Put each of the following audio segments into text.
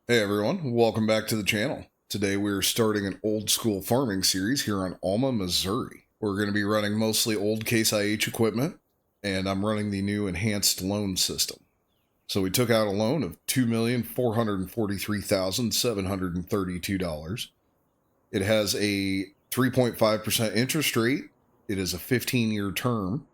Hey everyone, welcome back to the channel. Today we're starting an old school farming series here on Alma, Missouri. We're going to be running mostly old Case IH equipment, and I'm running the new enhanced loan system. So we took out a loan of $2,443,732. It has a 3.5% interest rate. It is a 15-year term,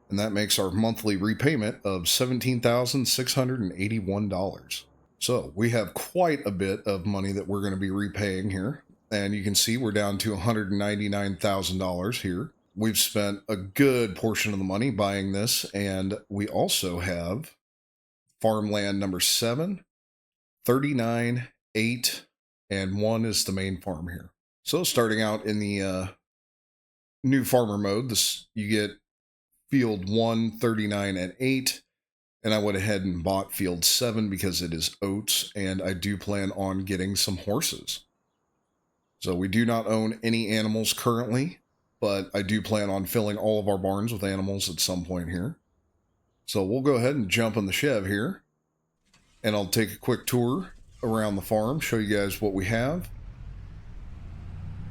and that makes our monthly repayment of $17,681. So we have quite a bit of money that we're going to be repaying here. And you can see we're down to $199,000 here. We've spent a good portion of the money buying this. And we also have farmland number 7, 39, 8, and 1 is the main farm here. So starting out in the new farmer mode, you get field 1, 39, and 8. And I went ahead and bought field 7 because it is oats, and I do plan on getting some horses. So we do not own any animals currently, but I do plan on filling all of our barns with animals at some point here. So we'll go ahead and jump in the Chev here, and I'll take a quick tour around the farm, show you guys what we have.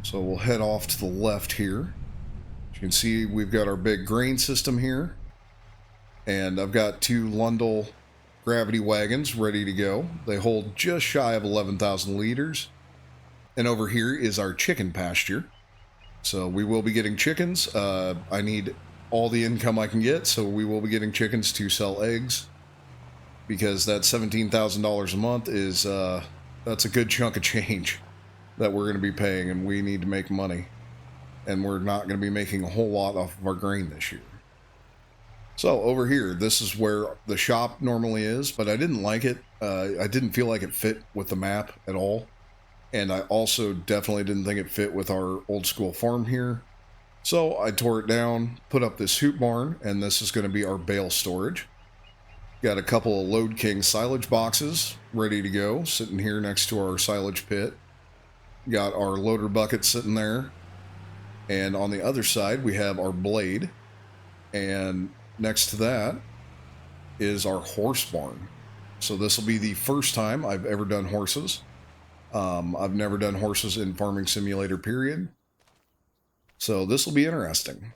So we'll head off to the left here. As you can see, we've got our big grain system here. And I've got 2 Lundell gravity wagons ready to go. They hold just shy of 11,000 liters. And over here is our chicken pasture. So we will be getting chickens. I need all the income I can get, so we will be getting chickens to sell eggs. Because that $17,000 a month is, that's a good chunk of change that we're going to be paying, and we need to make money. And we're not going to be making a whole lot off of our grain this year. So over here, this is where the shop normally is, but I didn't like it. I didn't feel like it fit with the map at all. And I also definitely didn't think it fit with our old school farm here. So I tore it down, put up this hoop barn, and this is going to be our bale storage. Got a couple of Load King silage boxes ready to go, sitting here next to our silage pit. Got our loader bucket sitting there. And on the other side, we have our blade. And next to that is our horse barn. So this will be the first time I've ever done horses. I've never done horses in Farming Simulator, period. So this will be interesting.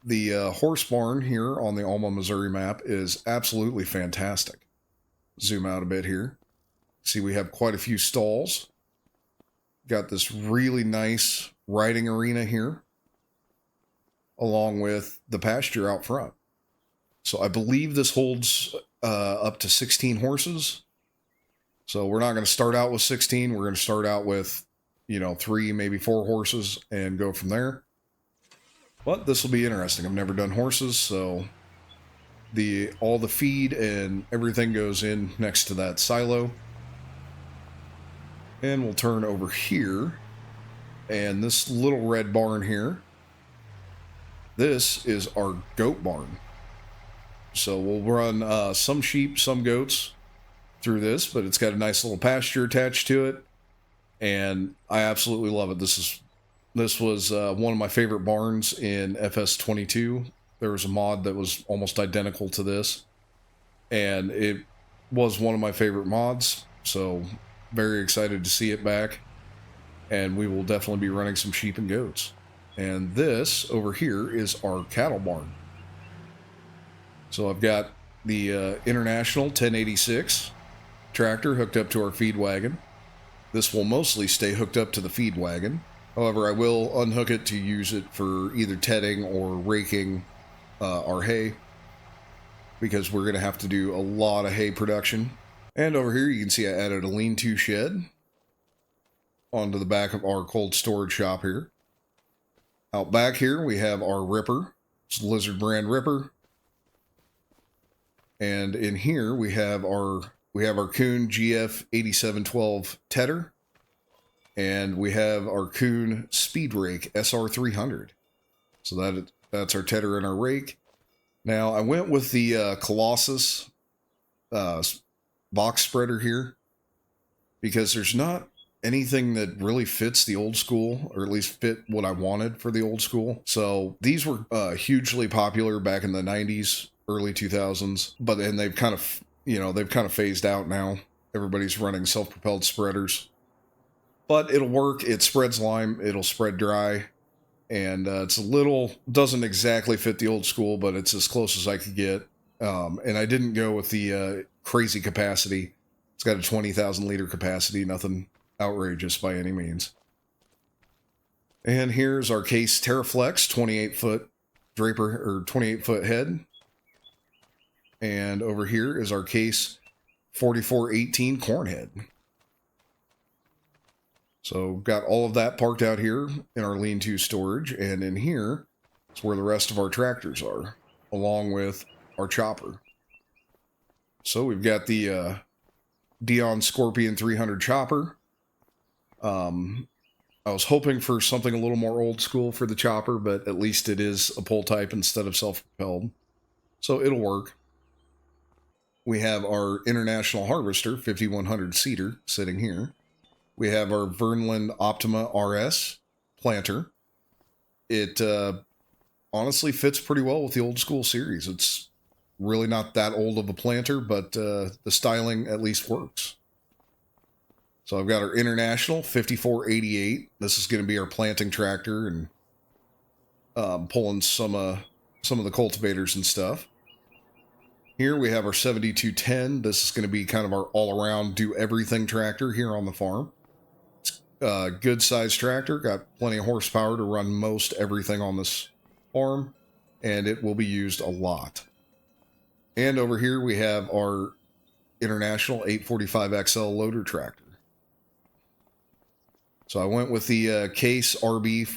The horse barn here on the Alma, Missouri map is absolutely fantastic. Zoom out a bit here. See, we have quite a few stalls. Got this really nice riding arena here, along with the pasture out front. So I believe this holds up to 16 horses. So we're not going to start out with 16. We're going to start out with, 3, maybe 4 horses and go from there. But this will be interesting. I've never done horses, so all the feed and everything goes in next to that silo. And we'll turn over here. And this little red barn here, this is our goat barn. So we'll run some sheep, some goats through this, but it's got a nice little pasture attached to it. And I absolutely love it. This was one of my favorite barns in FS22. There was a mod that was almost identical to this. And it was one of my favorite mods. So very excited to see it back. And we will definitely be running some sheep and goats. And this over here is our cattle barn. So I've got the International 1086 tractor hooked up to our feed wagon. This will mostly stay hooked up to the feed wagon. However, I will unhook it to use it for either tedding or raking our hay, because we're going to have to do a lot of hay production. And over here you can see I added a lean-to shed onto the back of our cold storage shop here. Out back here we have our ripper. It's a Lizard brand ripper. And in here we have our Kuhn GF 8712 tedder. And we have our Kuhn Speed Rake SR300. So that's our tedder and our rake. Now I went with the Colossus box spreader here because there's not anything that really fits the old school, or at least fit what I wanted for the old school. So these were hugely popular back in the 90s, early 2000s, but then they've kind of phased out now. Everybody's running self-propelled spreaders. But it'll work. It spreads lime. It'll spread dry. And it's a little, doesn't exactly fit the old school, but it's as close as I could get. And I didn't go with the crazy capacity. It's got a 20,000 liter capacity, nothing outrageous by any means. And here's our Case Terraflex 28-foot Draper, or 28-foot head. And over here is our Case 4418 corn head. So got all of that parked out here in our lean-to storage, and in here is where the rest of our tractors are, along with our chopper. So we've got the Dion Scorpion 300 chopper. I was hoping for something a little more old school for the chopper, but at least it is a pull type instead of self-propelled. So it'll work. We have our International Harvester 5100 seater sitting here. We have our Vernland Optima RS planter. It honestly fits pretty well with the old school series. It's really not that old of a planter, but the styling at least works. So I've got our International 5488. This is going to be our planting tractor and pulling some of the cultivators and stuff. Here we have our 7210. This is going to be kind of our all-around do-everything tractor here on the farm. It's a good-sized tractor, got plenty of horsepower to run most everything on this farm, and it will be used a lot. And over here we have our International 845XL loader tractor. So I went with the Case RB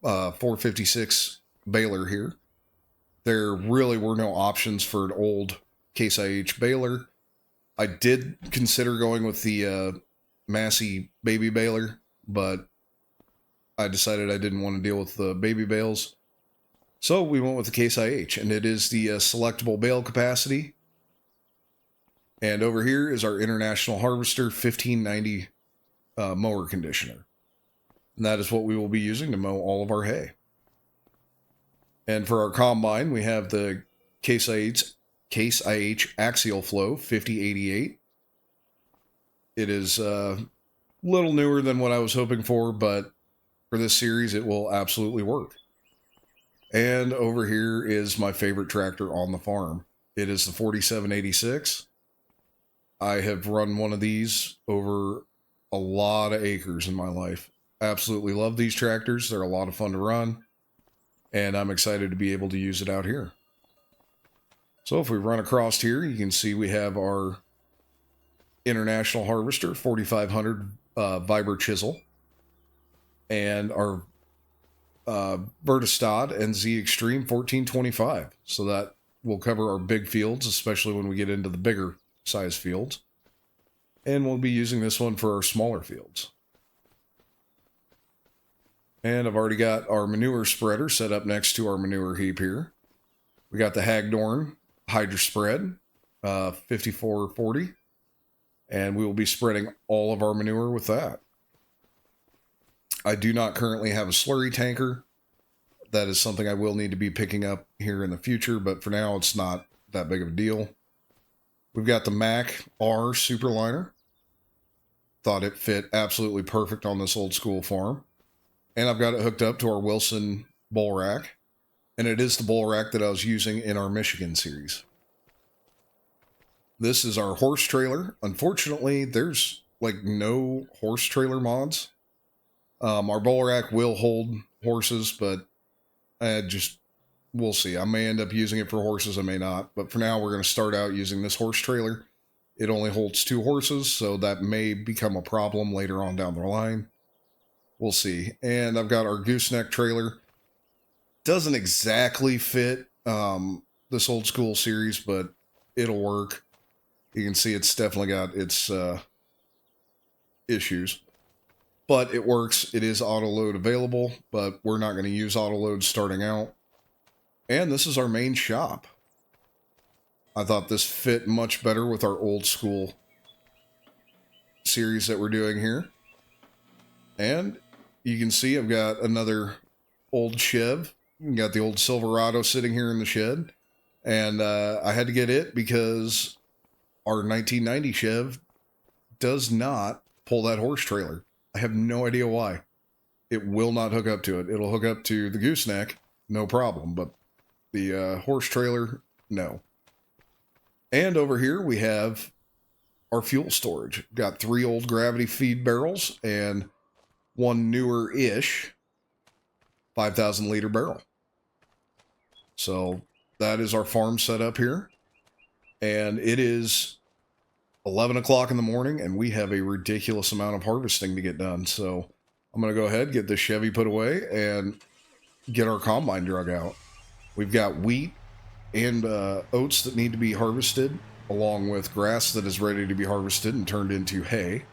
456 baler here. There really were no options for an old Case IH baler. I did consider going with the Massey baby baler, but I decided I didn't want to deal with the baby bales. So we went with the Case IH, and it is the selectable bale capacity. And over here is our International Harvester 1590 mower conditioner. And that is what we will be using to mow all of our hay. And for our combine, we have the Case IH Axial Flow 5088. It is a little newer than what I was hoping for, but for this series, it will absolutely work. And over here is my favorite tractor on the farm. It is the 4786. I have run one of these over a lot of acres in my life. Absolutely love these tractors. They're a lot of fun to run. And I'm excited to be able to use it out here. So if we run across here, you can see we have our International Harvester 4500 Viber chisel. And our Vertistad NZ Extreme 1425. So that will cover our big fields, especially when we get into the bigger size fields. And we'll be using this one for our smaller fields. And I've already got our manure spreader set up next to our manure heap here. We got the Hagdorn Hydra Spread 5440. And we will be spreading all of our manure with that. I do not currently have a slurry tanker. That is something I will need to be picking up here in the future, but for now it's not that big of a deal. We've got the Mac R Superliner. Thought it fit absolutely perfect on this old school farm. And I've got it hooked up to our Wilson bull rack. And it is the bull rack that I was using in our Michigan series. This is our horse trailer. Unfortunately, there's like no horse trailer mods. Our bull rack will hold horses, but we'll see. I may end up using it for horses, I may not. But for now, we're going to start out using this horse trailer. It only holds 2 horses, so that may become a problem later on down the line. We'll see. And I've got our gooseneck trailer. Doesn't exactly fit this old school series, but it'll work. You can see it's definitely got its issues. But it works. It is auto load available, but we're not going to use auto load starting out. And this is our main shop. I thought this fit much better with our old school series that we're doing here. And you can see I've got another old Chev. You got the old Silverado sitting here in the shed. And I had to get it because our 1990 Chev does not pull that horse trailer. I have no idea why. It will not hook up to it. It'll hook up to the gooseneck, no problem, but the horse trailer, no. And over here we have our fuel storage. Got 3 old gravity feed barrels and one newer-ish 5,000 liter barrel. So that is our farm setup here. And it is 11 o'clock in the morning, and we have a ridiculous amount of harvesting to get done. So I'm going to go ahead, get this Chevy put away, and get our combine drug out. We've got wheat and oats that need to be harvested, along with grass that is ready to be harvested and turned into hay.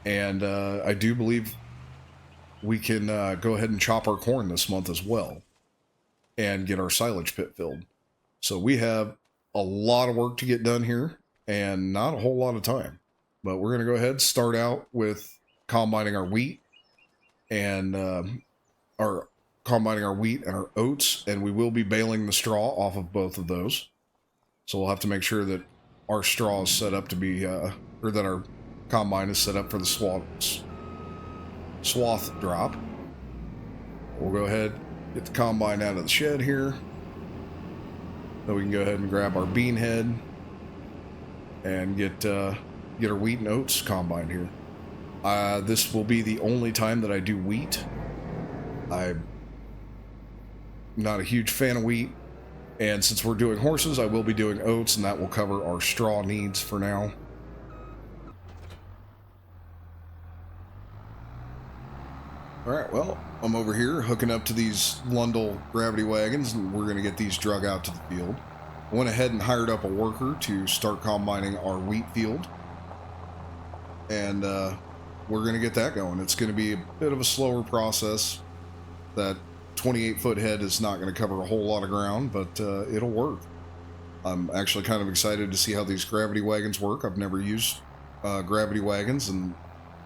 And I do believe we can go ahead and chop our corn this month as well and get our silage pit filled. So we have a lot of work to get done here and not a whole lot of time. But we're going to go ahead and start out with combining our wheat and our oats, and we will be baling the straw off of both of those. So we'll have to make sure that our straw is set up to be, or that our combine is set up for the swath drop. We'll go ahead, get the combine out of the shed here. Then we can go ahead and grab our bean head and get our wheat and oats combined here. This will be the only time that I do wheat. I'm not a huge fan of wheat, and since we're doing horses, I will be doing oats, and that will cover our straw needs for now. Alright, well, I'm over here hooking up to these Lundell gravity wagons, and we're going to get these drug out to the field. I went ahead and hired up a worker to start combining our wheat field, and we're going to get that going. It's going to be a bit of a slower process. That 28-foot head is not going to cover a whole lot of ground, but it'll work. I'm actually kind of excited to see how these gravity wagons work. I've never used gravity wagons in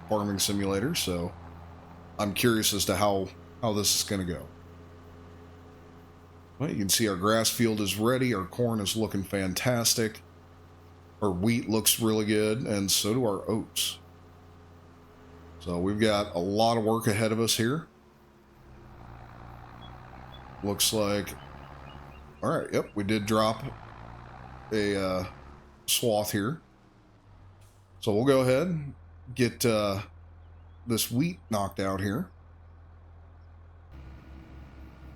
farming simulators, so I'm curious as to how this is going to go. Well, you can see our grass field is ready. Our corn is looking fantastic. Our wheat looks really good, and so do our oats. So we've got a lot of work ahead of us here. Looks like... Alright, yep, we did drop a swath here. So we'll go ahead and get this wheat knocked out here.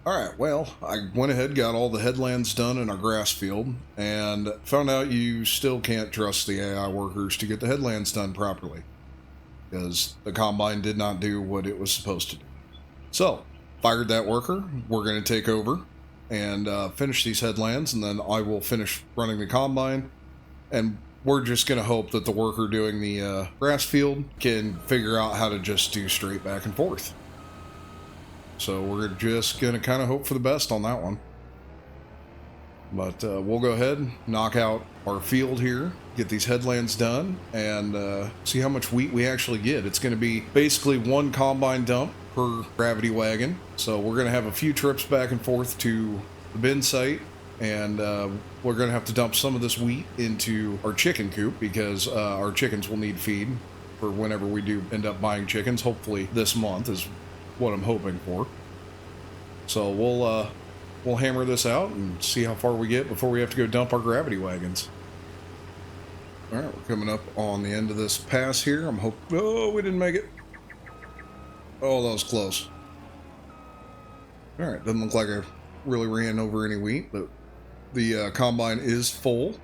Alright, well, I went ahead, got all the headlands done in our grass field, and found out you still can't trust the AI workers to get the headlands done properly, because the combine did not do what it was supposed to do. So, fired that worker. We're going to take over and finish these headlands, and then I will finish running the combine, and we're just going to hope that the worker doing the grass field can figure out how to just do straight back and forth. So we're just going to kind of hope for the best on that one. But we'll go ahead and knock out our field here, get these headlands done, and see how much wheat we actually get. It's going to be basically one combine dump per gravity wagon. So we're going to have a few trips back and forth to the bin site, and we're going to have to dump some of this wheat into our chicken coop, because our chickens will need feed for whenever we do end up buying chickens. Hopefully this month is what I'm hoping for. So we'll hammer this out and see how far we get before we have to go dump our gravity wagons. All right, we're coming up on the end of this pass here. I'm hoping... Oh, we didn't make it. Oh, that was close. All right, doesn't look like I really ran over any wheat, but the combine is full.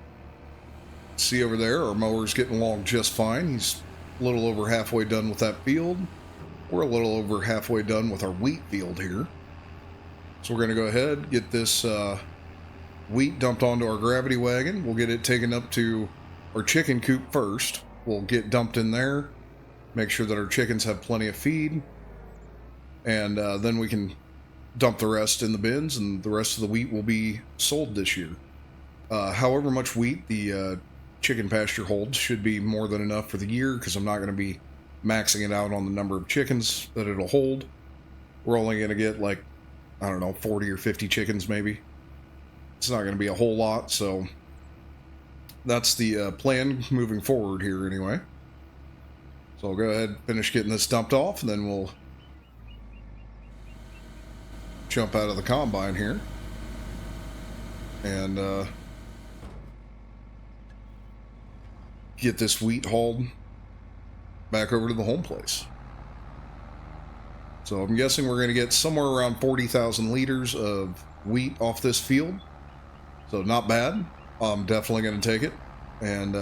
See over there, our mower's getting along just fine. He's a little over halfway done with that field. We're a little over halfway done with our wheat field here. So we're going to go ahead, get this wheat dumped onto our gravity wagon. We'll get it taken up to our chicken coop first. We'll get dumped in there, make sure that our chickens have plenty of feed, and then we can dump the rest in the bins, and the rest of the wheat will be sold this year. However much wheat the chicken pasture holds should be more than enough for the year, because I'm not going to be maxing it out on the number of chickens that it'll hold. We're only going to get like, I don't know, 40 or 50 chickens maybe. It's not going to be a whole lot, so that's the plan moving forward here anyway. So I'll go ahead and finish getting this dumped off, and then we'll jump out of the combine here and get this wheat hauled back over to the home place. So I'm guessing we're going to get somewhere around 40,000 liters of wheat off this field. So not bad. I'm definitely going to take it. And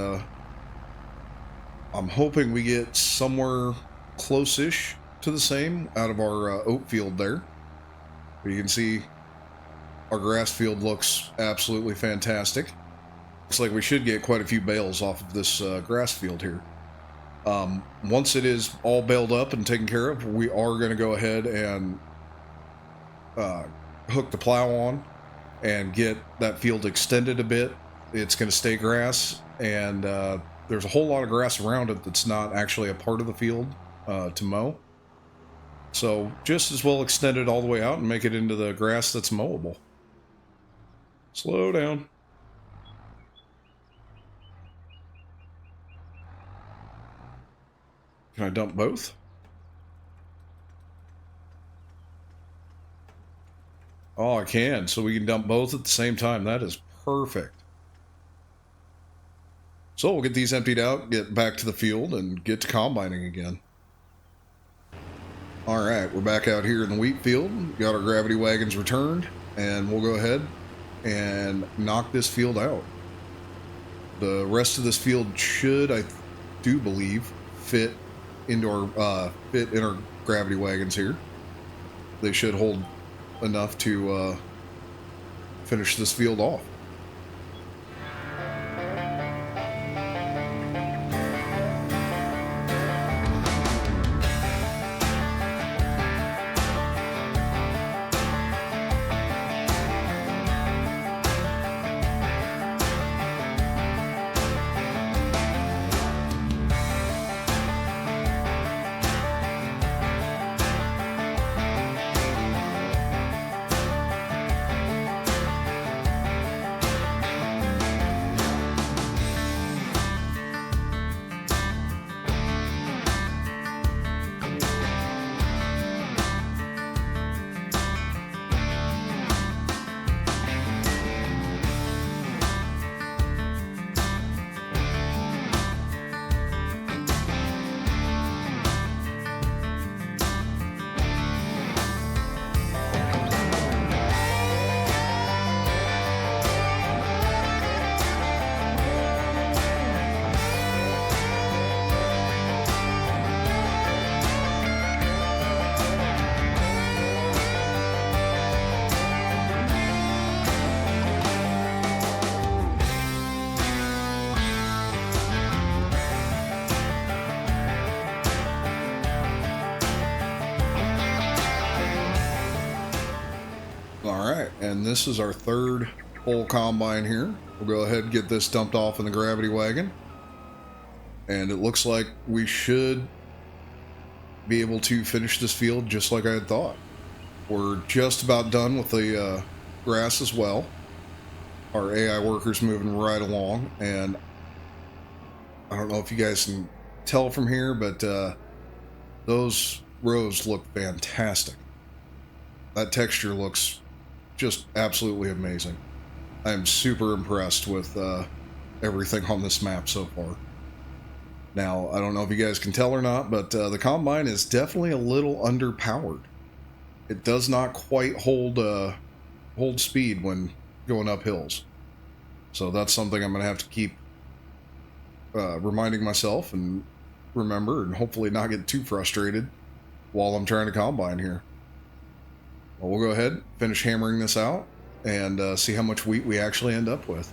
I'm hoping we get somewhere close-ish to the same out of our oat field there. But you can see our grass field looks absolutely fantastic. Looks like we should get quite a few bales off of this grass field here. Once it is all baled up and taken care of, we are going to go ahead and hook the plow on and get that field extended a bit. It's going to stay grass, and there's a whole lot of grass around it that's not actually a part of the field to mow. So just as well extend it all the way out and make it into the grass that's mowable. Slow down. Can I dump both? Oh, I can. So we can dump both at the same time. That is perfect. So we'll get these emptied out, get back to the field, and get to combining again. All right, we're back out here in the wheat field. Got our gravity wagons returned, and we'll go ahead and knock this field out. The rest of this field should, I do believe, fit in our gravity wagons here. They should hold enough to finish this field off. And this is our third full combine here. We'll go ahead and get this dumped off in the gravity wagon. And it looks like we should be able to finish this field just like I had thought. We're just about done with the grass as well. Our AI worker's moving right along, and I don't know if you guys can tell from here, but those rows look fantastic. That texture looks just absolutely amazing. I'm super impressed with everything on this map so far. Now, I don't know if you guys can tell or not, but the Combine is definitely a little underpowered. It does not quite hold speed when going up hills. So that's something I'm going to have to keep reminding myself and remember, and hopefully not get too frustrated while I'm trying to combine here. Well, we'll go ahead, finish hammering this out, and see how much wheat we actually end up with.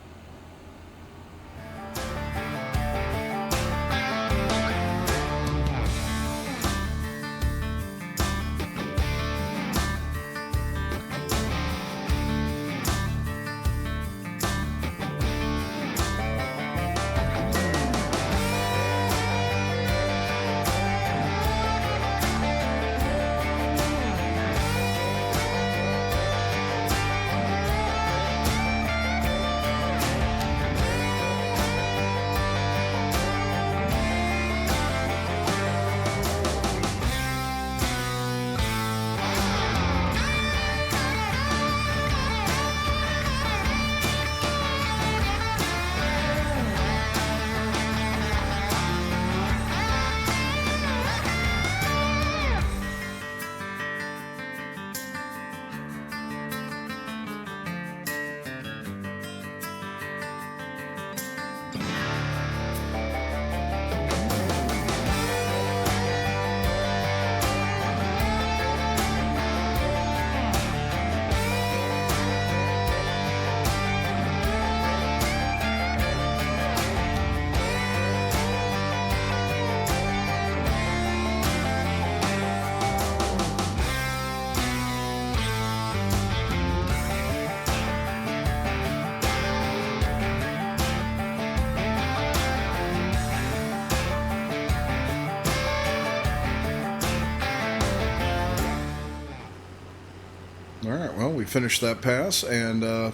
we finished that pass, and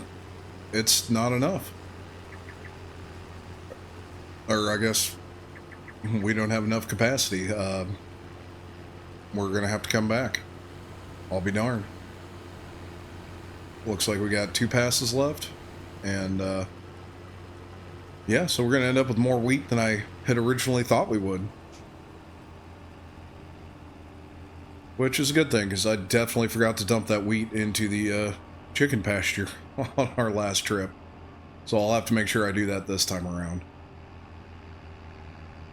it's not enough. Or I guess we don't have enough capacity. We're going to have to come back. I'll be darned. Looks like we got 2 passes left. And yeah, so we're going to end up with more wheat than I had originally thought we would. Which is a good thing, because I definitely forgot to dump that wheat into the chicken pasture on our last trip. So I'll have to make sure I do that this time around.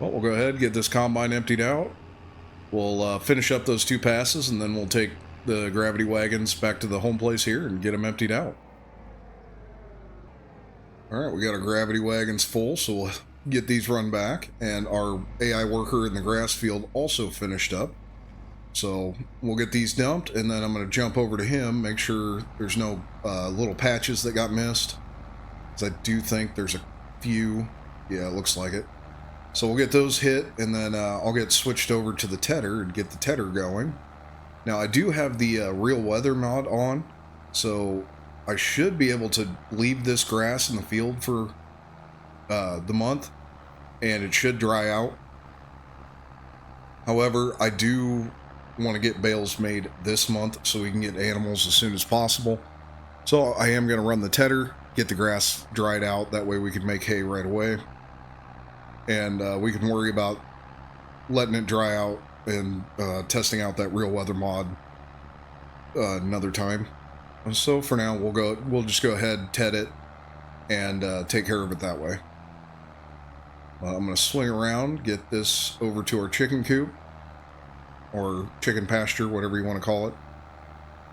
Well, we'll go ahead and get this combine emptied out. We'll finish up those 2 passes, and then we'll take the gravity wagons back to the home place here and get them emptied out. Alright, we got our gravity wagons full, so we'll get these run back. And our AI worker in the grass field also finished up. So we'll get these dumped, and then I'm going to jump over to him, make sure there's no little patches that got missed. Because I do think there's a few. Yeah, it looks like it. So we'll get those hit, and then I'll get switched over to the tedder and get the tedder going. Now, I do have the real weather mod on, so I should be able to leave this grass in the field for the month, and it should dry out. However, I do want to get bales made this month so we can get animals as soon as possible. So I am going to run the tedder, get the grass dried out, that way we can make hay right away. And we can worry about letting it dry out and testing out that real weather mod another time. So for now, we'll just go ahead, ted it, and take care of it that way. I'm going to swing around, get this over to our chicken coop, or chicken pasture, whatever you want to call it,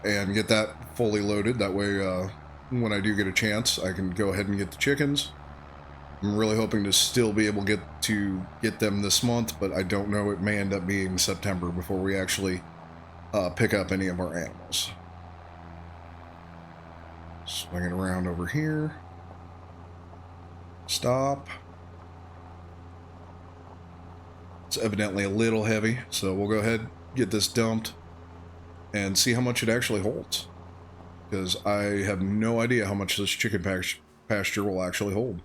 and get that fully loaded. That way, when I do get a chance, I can go ahead and get the chickens. I'm really hoping to still be able to get them this month, but I don't know. It may end up being September before we actually pick up any of our animals. Swing it around over here. Stop. It's evidently a little heavy, so we'll go ahead, get this dumped, and see how much it actually holds. Because I have no idea how much this chicken pasture will actually hold.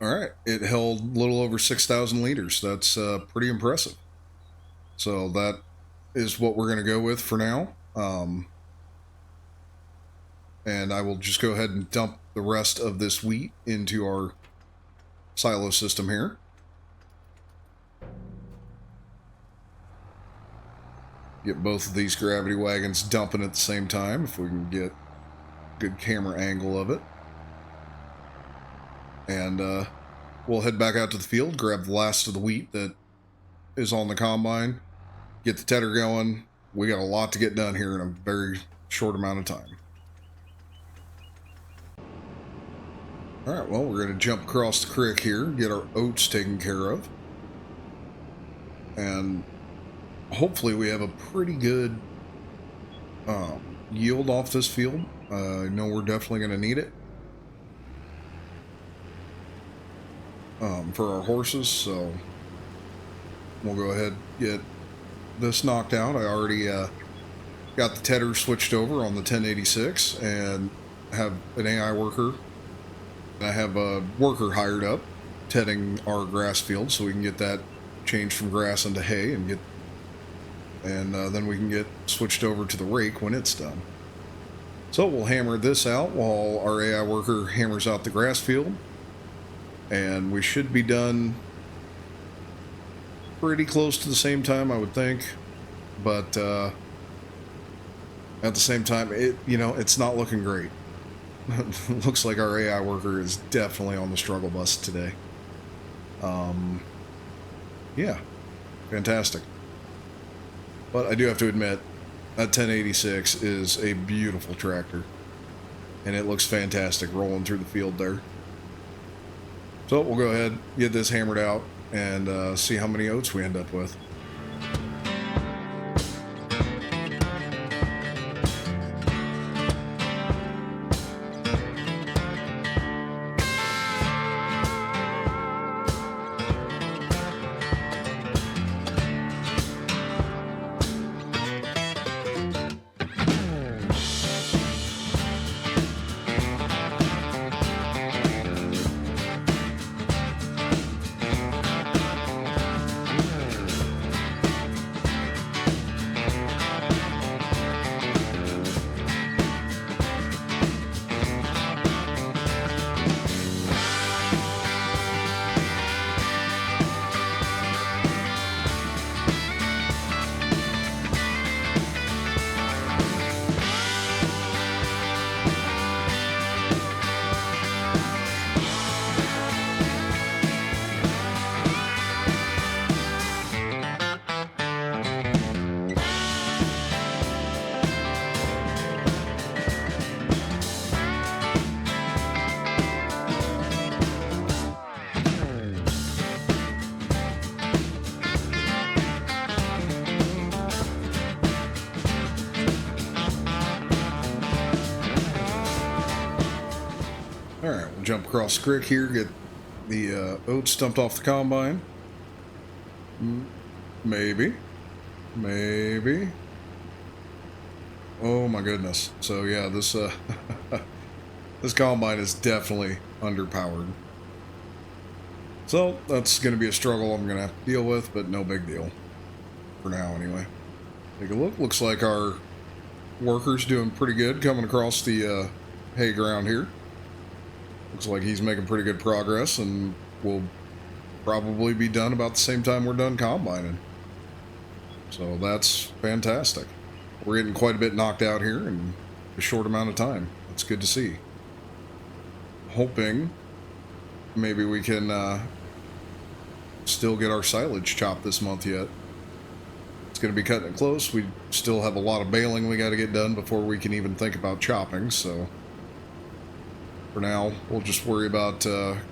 Alright, it held a little over 6,000 liters. That's pretty impressive. So that is what we're going to go with for now. And I will just go ahead and dump the rest of this wheat into our silo system here. Get both of these gravity wagons dumping at the same time, if we can get a good camera angle of it. And we'll head back out to the field, grab the last of the wheat that is on the combine, get the tedder going. We got a lot to get done here in a very short amount of time. Alright, well, we're going to jump across the creek here, get our oats taken care of. And hopefully we have a pretty good yield off this field. I know we're definitely going to need it for our horses, so we'll go ahead and get this knocked out. I already got the tedder switched over on the 1086 and have an AI worker. I have a worker hired up tedding our grass field so we can get that changed from grass into hay and then we can get switched over to the rake when it's done. So we'll hammer this out while our AI worker hammers out the grass field. And we should be done pretty close to the same time, I would think. But at the same time, it's not looking great. Looks like our AI worker is definitely on the struggle bus today. Yeah, fantastic. But I do have to admit, that 1086 is a beautiful tractor. And it looks fantastic rolling through the field there. So we'll go ahead, get this hammered out, and see how many oats we end up with. All right, we'll jump across the creek here, get the oats dumped off the combine. Maybe. Maybe. Oh my goodness. So yeah, this this combine is definitely underpowered. So that's going to be a struggle I'm going to have to deal with, but no big deal. For now, anyway. Take a look. Looks like our worker's doing pretty good coming across the hay ground here. Looks like he's making pretty good progress, and we'll probably be done about the same time we're done combining. So that's fantastic. We're getting quite a bit knocked out here in a short amount of time. That's good to see. Hoping maybe we can still get our silage chopped this month yet. It's going to be cutting it close. We still have a lot of baling we got to get done before we can even think about chopping. So for now, we'll just worry about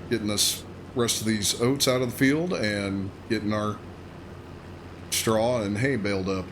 getting this rest of these oats out of the field and getting our straw and hay baled up.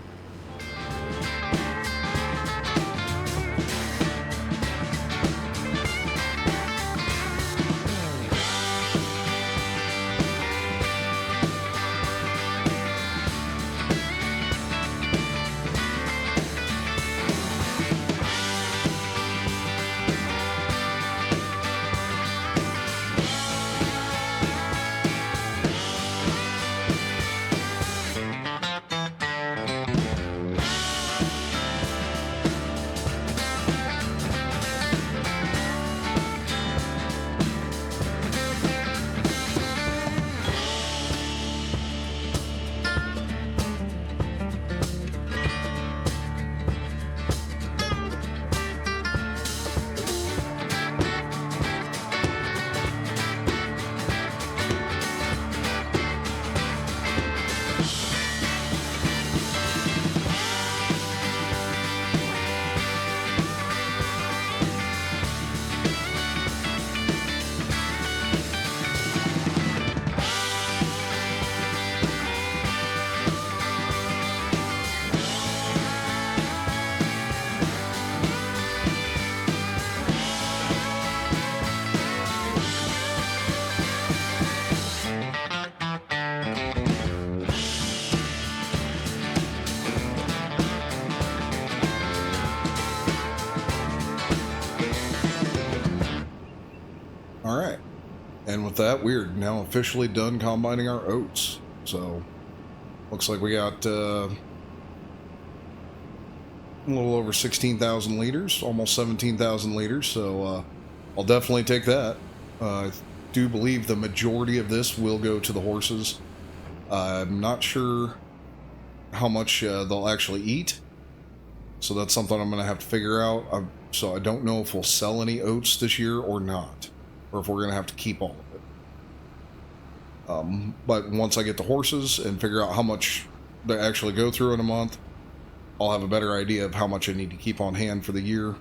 All right. And with that, we're now officially done combining our oats. So, looks like we got a little over 16,000 liters, almost 17,000 liters. So, I'll definitely take that. I do believe the majority of this will go to the horses. I'm not sure how much they'll actually eat. So, that's something I'm going to have to figure out. So, I don't know if we'll sell any oats this year or not, or if we're going to have to keep all of it. But once I get the horses and figure out how much they actually go through in a month, I'll have a better idea of how much I need to keep on hand for the year,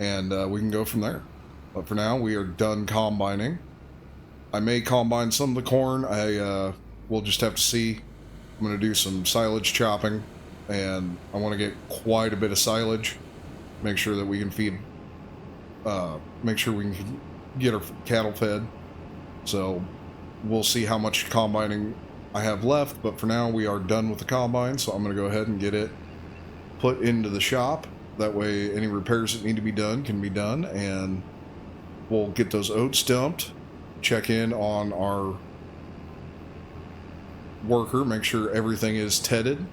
and we can go from there. But for now, we are done combining. I may combine some of the corn. We'll just have to see. I'm going to do some silage chopping, and I want to get quite a bit of silage. Make sure that we can feed. Make sure we can get our cattle fed. So we'll see how much combining I have left, but for now we are done with the combine, so I'm going to go ahead and get it put into the shop. That way any repairs that need to be done can be done, and we'll get those oats dumped, check in on our worker, make sure everything is tedded,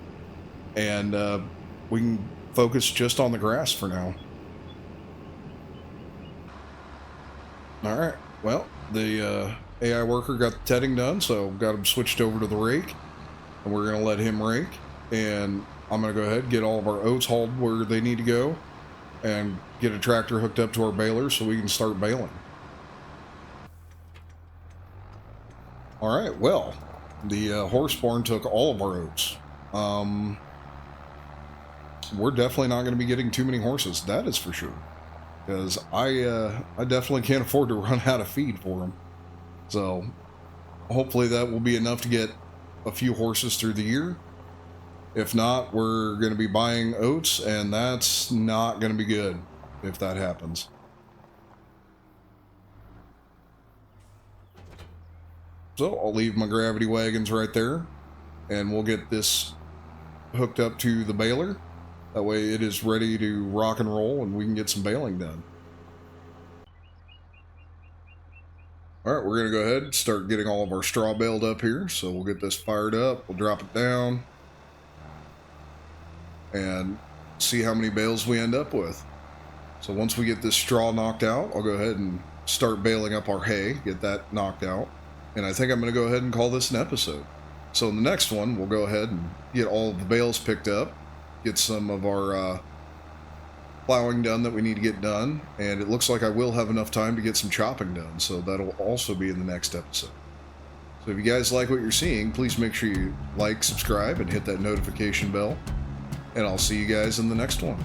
and we can focus just on the grass for now. Alright, well, the AI worker got the tedding done, so got him switched over to the rake, and we're going to let him rake, and I'm going to go ahead and get all of our oats hauled where they need to go, and get a tractor hooked up to our baler so we can start baling. Alright, well, the horse barn took all of our oats. We're definitely not going to be getting too many horses, that is for sure. Because I definitely can't afford to run out of feed for them. So hopefully that will be enough to get a few horses through the year. If not, we're going to be buying oats, and that's not going to be good if that happens. So I'll leave my gravity wagons right there, and we'll get this hooked up to the baler. That way it is ready to rock and roll and we can get some baling done. All right, we're going to go ahead and start getting all of our straw baled up here. So we'll get this fired up, we'll drop it down, and see how many bales we end up with. So once we get this straw knocked out, I'll go ahead and start baling up our hay, get that knocked out. And I think I'm going to go ahead and call this an episode. So in the next one, we'll go ahead and get all of the bales picked up, get some of our plowing done that we need to get done, and it looks like I will have enough time to get some chopping done, so that'll also be in the next episode. So if you guys like what you're seeing, please make sure you like, subscribe, and hit that notification bell, and I'll see you guys in the next one.